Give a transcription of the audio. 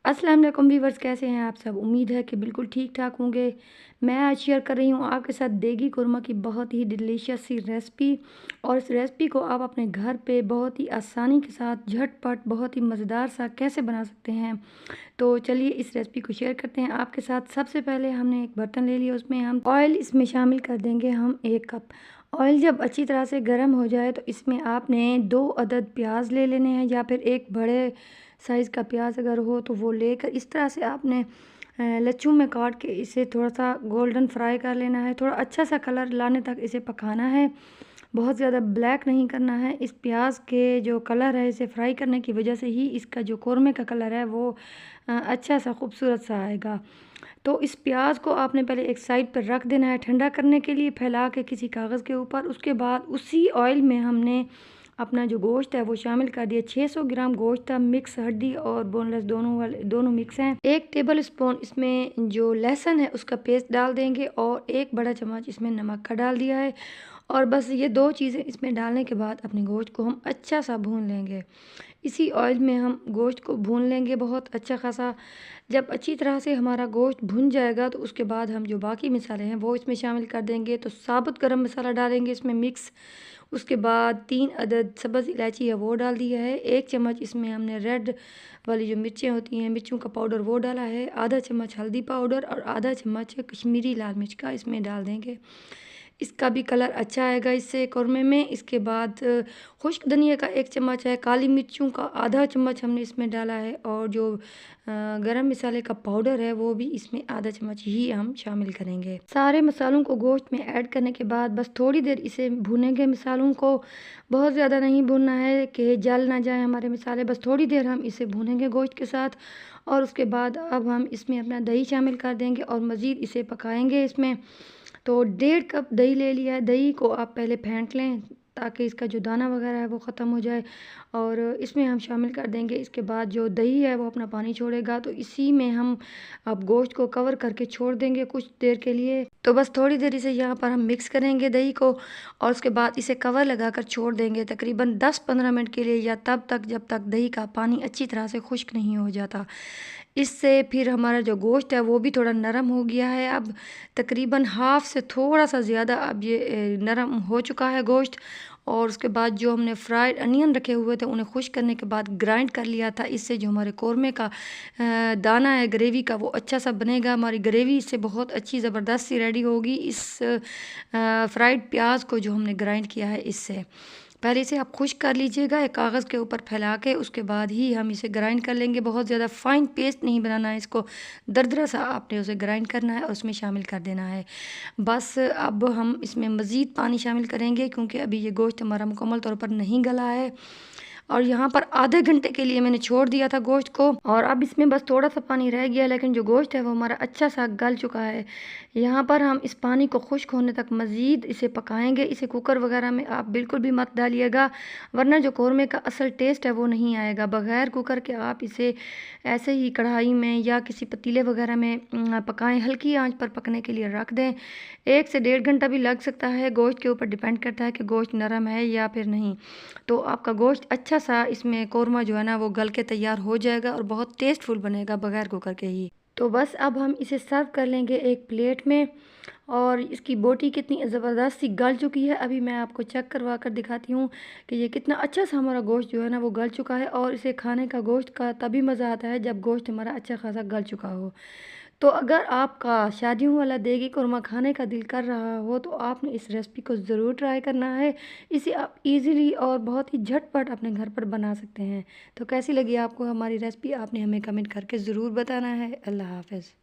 अस्सलाम वालेकुम व्यूवर्स, कैसे हैं आप सब? उम्मीद है कि बिल्कुल ठीक-ठाक होंगे। मैं आज शेयर कर रही हूँ आपके साथ देगी कोरमा की बहुत ही डिलीशियस सी रेसिपी। और इस रेसिपी को आप अपने घर पे बहुत ही आसानी के साथ झटपट बहुत ही मज़ेदार सा कैसे बना सकते हैं। तो चलिए इस रेसिपी को शेयर करते हैं आपके साथ। सबसे पहले हमने एक बर्तन ले लिया, उसमें हम ऑयल इसमें शामिल कर देंगे हम 1 कप। ऑयल जब अच्छी तरह से गर्म हो जाए तो इसमें आपने 2 अदद प्याज ले लेने हैं, या फिर एक बड़े साइज़ का प्याज अगर हो तो वो लेकर इस तरह से आपने लच्छू में काट के इसे थोड़ा सा गोल्डन फ्राई कर लेना है। थोड़ा अच्छा सा कलर लाने तक इसे पकाना है, बहुत ज़्यादा ब्लैक नहीं करना है। इस प्याज के जो कलर है, इसे फ्राई करने की वजह से ही इसका जो कोरमे का कलर है वो अच्छा सा खूबसूरत सा आएगा। तो इस प्याज को आपने पहले एक साइड पर रख देना है ठंडा करने के लिए, फैला के किसी कागज़ के ऊपर। उसके बाद उसी ऑयल में हमने अपना जो गोश्त है वो शामिल कर दिया। 600 ग्राम गोश्त था, मिक्स हड्डी और बोनलेस दोनों मिक्स हैं। 1 टेबल स्पून इसमें जो लहसुन है उसका पेस्ट डाल देंगे, और 1 बड़ा चम्मच इसमें नमक का डाल दिया है। और बस ये 2 चीज़ें इसमें डालने के बाद अपने गोश्त को हम अच्छा सा भून लेंगे। इसी ऑयल में हम गोश्त को भून लेंगे बहुत अच्छा खासा। जब अच्छी तरह से हमारा गोश्त भुन जाएगा तो उसके बाद हम जो बाकी मसाले हैं वो इसमें शामिल कर देंगे। तो साबुत गरम मसाला डालेंगे इसमें मिक्स। उसके बाद 3 अदद सब्ज़ इलायची है वो डाल दिया है। 1 चम्मच इसमें हमने रेड वाली जो मिर्चें होती हैं, मिर्चों का पाउडर वो डाला है। आधा चम्मच हल्दी पाउडर और आधा चम्मच कश्मीरी लाल मिर्च का इसमें डाल देंगे। इसका भी कलर अच्छा आएगा इससे कोरमे में। इसके बाद खुश्क धनिया का 1 चम्मच है, काली मिर्चों का आधा चम्मच हमने इसमें डाला है, और जो गरम मसाले का पाउडर है वो भी इसमें आधा चम्मच ही हम शामिल करेंगे। सारे मसालों को गोश्त में ऐड करने के बाद बस थोड़ी देर इसे भूनेंगे। मसालों को बहुत ज़्यादा नहीं भूनना है कि जल ना जाए हमारे मसाले, बस थोड़ी देर हम इसे भूनेंगे गोश्त के साथ। और उसके बाद अब हम इसमें अपना दही शामिल कर देंगे और मज़ीद इसे पकाएंगे इसमें। तो 1.5 कप दही ले लिया है। दही को आप पहले फेंट लें ताकि इसका जो दाना वगैरह है वो ख़त्म हो जाए, और इसमें हम शामिल कर देंगे। इसके बाद जो दही है वो अपना पानी छोड़ेगा, तो इसी में हम अब गोश्त को कवर करके छोड़ देंगे कुछ देर के लिए। तो बस थोड़ी देर इसे यहाँ पर हम मिक्स करेंगे दही को, और उसके बाद इसे कवर लगाकर छोड़ देंगे तकरीबन 10-15 मिनट के लिए, या तब तक जब तक दही का पानी अच्छी तरह से खुश्क नहीं हो जाता। इससे फिर हमारा जो गोश्त है वो भी थोड़ा नरम हो गया है। अब तकरीबन हाफ़ से थोड़ा सा ज़्यादा अब ये नरम हो चुका है गोश्त। और उसके बाद जो हमने फ्राइड अनियन रखे हुए थे उन्हें खुश्क करने के बाद ग्राइंड कर लिया था। इससे जो हमारे कोरमे का दाना है ग्रेवी का वो अच्छा सा बनेगा। हमारी ग्रेवी इससे बहुत अच्छी ज़बरदस्त सी रेडी होगी इस फ्राइड प्याज को जो हमने ग्राइंड किया है इससे। पहले इसे आप खुश्क कर लीजिएगा एक कागज़ के ऊपर फैला के, उसके बाद ही हम इसे ग्राइंड कर लेंगे। बहुत ज़्यादा फ़ाइन पेस्ट नहीं बनाना है इसको, दरदरा सा आपने उसे ग्राइंड करना है और उसमें शामिल कर देना है। बस अब हम इसमें मज़ीद पानी शामिल करेंगे क्योंकि अभी ये गोश्त हमारा मुकम्मल तौर पर नहीं गला है। और यहाँ पर आधे घंटे के लिए मैंने छोड़ दिया था गोश्त को, और अब इसमें बस थोड़ा सा पानी रह गया, लेकिन जो गोश्त है वो हमारा अच्छा सा गल चुका है। यहाँ पर हम इस पानी को खुश्क होने तक मज़ीद इसे पकाएंगे। इसे कुकर वगैरह में आप बिल्कुल भी मत डालिएगा, वरना जो कौरमे का असल टेस्ट है वो नहीं आएगा। बग़ैर कुकर के आप इसे ऐसे ही कढ़ाई में या किसी पतीले वगैरह में पकाएं, हल्की आंच पर पकने के लिए रख दें। 1 से 1.5 घंटा भी लग सकता है, गोश्त के ऊपर डिपेंड करता है कि गोश्त नरम है या फिर नहीं। तो आपका गोश्त अच्छा सा इसमें कोरमा जो है ना वो गल के तैयार हो जाएगा और बहुत टेस्टफुल बनेगा बगैर कुकर के ही। तो बस अब हम इसे सर्व कर लेंगे एक प्लेट में। और इसकी बोटी कितनी ज़बरदस्त सी गल चुकी है, अभी मैं आपको चेक करवा कर दिखाती हूँ कि ये कितना अच्छा सा हमारा गोश्त जो है ना वो गल चुका है। और इसे खाने का गोश्त का तभी मज़ा आता है जब गोश्त हमारा अच्छा खासा गल चुका हो। तो अगर आपका शादियों वाला देगी कोरमा खाने का दिल कर रहा हो तो आपने इस रेसिपी को ज़रूर ट्राई करना है। इसे आप इजीली और बहुत ही झटपट अपने घर पर बना सकते हैं। तो कैसी लगी आपको हमारी रेसिपी, आपने हमें कमेंट करके ज़रूर बताना है। अल्लाह हाफ़िज़।